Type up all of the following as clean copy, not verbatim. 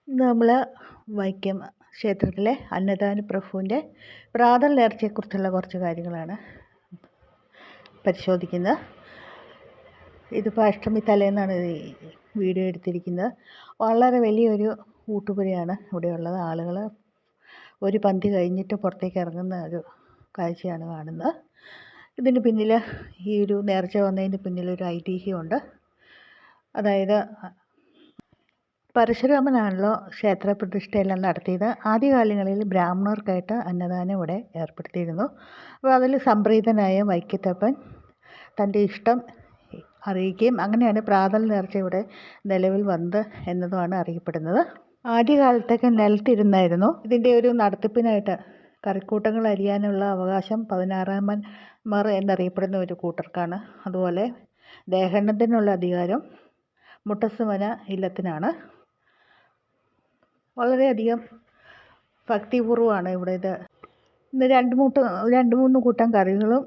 ഇന്ന് നമ്മൾ വൈക്കം ക്ഷേത്രത്തിലെ അന്നദാന പ്രഭുവിൻ്റെ പ്രാതൽ നേർച്ചയെക്കുറിച്ചുള്ള കുറച്ച് കാര്യങ്ങളാണ് പരിശോധിക്കുന്നത്. ഇതിപ്പോൾ അഷ്ടമി തലേന്നാണ് ഈ വീഡിയോ എടുത്തിരിക്കുന്നത്. വളരെ വലിയൊരു ഊട്ടുപുരയാണ് ഇവിടെയുള്ളത്. ആളുകൾ ഒരു പന്തി കഴിഞ്ഞിട്ട് പുറത്തേക്ക് ഇറങ്ങുന്ന ഒരു കാഴ്ചയാണ് കാണുന്നത്. ഇതിന് പിന്നിൽ ഈ ഒരു നേർച്ച വന്നതിന് പിന്നിലൊരു ഐതിഹ്യമുണ്ട്. അതായത് പരശുരാമനാണല്ലോ ക്ഷേത്രപ്രതിഷ്ഠയെല്ലാം നടത്തിയത്. ആദ്യകാലങ്ങളിൽ ബ്രാഹ്മണർക്കായിട്ട് അന്നദാനം ഇവിടെ ഏർപ്പെടുത്തിയിരുന്നു. അപ്പോൾ അതിൽ സംപ്രീതനായ വൈക്കത്തപ്പൻ തൻ്റെ ഇഷ്ടം അറിയിക്കുകയും അങ്ങനെയാണ് പ്രാതൽ നേർച്ച ഇവിടെ നിലവിൽ വന്നത് എന്നതുമാണ് അറിയപ്പെടുന്നത്. ആദ്യകാലത്തൊക്കെ നിലത്തിരുന്നായിരുന്നു ഇതിൻ്റെ ഒരു നടത്തിപ്പിനായിട്ട് കറിക്കൂട്ടങ്ങൾ അരിയാനുള്ള അവകാശം 16-ാമന്മാർ എന്നറിയപ്പെടുന്ന ഒരു കൂട്ടർക്കാണ്. അതുപോലെ ദേഹണ്ണത്തിനുള്ള അധികാരം മുട്ടസ്സുമന ഇല്ലത്തിനാണ്. വളരെയധികം ഭക്തിപൂർവ്വമാണ് ഇവിടെ ഇത്. ഇന്ന് രണ്ട് മൂന്ന് കൂട്ടം കറികളും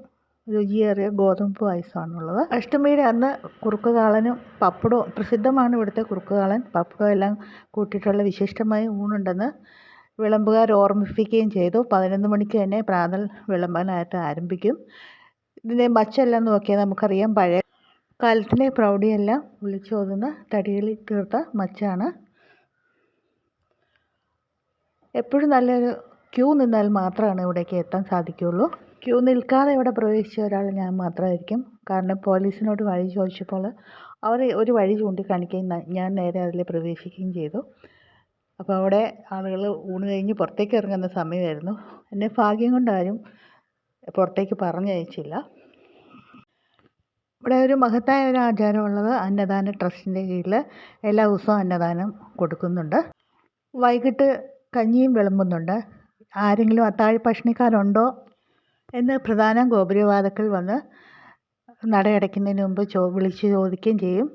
രുചിയേറിയ ഗോതമ്പ് പായസമാണുള്ളത്. അഷ്ടമിയുടെ അന്ന് കുറുക്കുകാളനും പപ്പടവും പ്രസിദ്ധമാണ്. ഇവിടുത്തെ കുറുക്കുകാളൻ പപ്പടവും എല്ലാം കൂട്ടിയിട്ടുള്ള വിശിഷ്ടമായ ഊണുണ്ടെന്ന് വിളമ്പുകാർ ഓർമ്മിപ്പിക്കുകയും ചെയ്തു. 11 മണിക്ക് തന്നെ പ്രാതൽ വിളമ്പാനായിട്ട് ആരംഭിക്കും. ഇതിൻ്റെ മച്ചെല്ലാം നോക്കിയാൽ നമുക്കറിയാം, പഴയ കാലത്തിലെ പ്രൗഢിയെല്ലാം വിളിച്ചോതുന്ന തടികളിൽ തീർത്ത മച്ചാണ്. എപ്പോഴും നല്ലൊരു ക്യൂ നിന്നാൽ മാത്രമാണ് ഇവിടേക്ക് എത്താൻ സാധിക്കുകയുള്ളൂ. ക്യൂ നിൽക്കാതെ ഇവിടെ പ്രവേശിച്ച ഒരാൾ ഞാൻ മാത്രമായിരിക്കും. കാരണം പോലീസിനോട് വഴി ചോദിച്ചപ്പോൾ അവർ ഒരു വഴി ചൂണ്ടിക്കാണിക്കുകയും ഞാൻ നേരെ അതിൽ പ്രവേശിക്കുകയും ചെയ്തു. അപ്പോൾ അവിടെ ആളുകൾ ഊണ് കഴിഞ്ഞ് പുറത്തേക്ക് ഇറങ്ങുന്ന സമയമായിരുന്നു. എന്നെ ഭാഗ്യം കൊണ്ടാരും പുറത്തേക്ക് പറഞ്ഞയച്ചില്ല. ഇവിടെ ഒരു മഹത്തായ ഒരു ആചാരമുള്ളത്, അന്നദാന ട്രസ്റ്റിൻ്റെ കീഴിൽ എല്ലാ ദിവസവും അന്നദാനം കൊടുക്കുന്നുണ്ട്. വൈകിട്ട് കഞ്ഞിയും വിളമ്പുന്നുണ്ട്. ആരെങ്കിലും അത്താഴ ഭക്ഷണിക്കാരുണ്ടോ എന്ന് പ്രധാന ഗോപുരവാതിൽക്കൽ വന്ന് നടയടയ്ക്കുന്നതിന് മുമ്പ് വിളിച്ച് ചോദിക്കുകയും ചെയ്യും.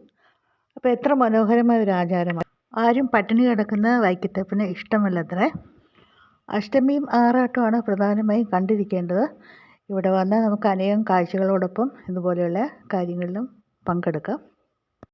അപ്പോൾ എത്ര മനോഹരമായ ഒരു ആചാരമാണ്. ആരും പട്ടിണി കിടക്കുന്ന വൈക്കത്തപ്പന് ഇഷ്ടമല്ലത്രേ. അഷ്ടമിയും ആറാട്ടുമാണ് പ്രധാനമായും കണ്ടിരിക്കേണ്ടത്. ഇവിടെ വന്നാൽ നമുക്ക് അനേകം കാഴ്ചകളോടൊപ്പം ഇതുപോലെയുള്ള കാര്യങ്ങളിലും പങ്കെടുക്കാം.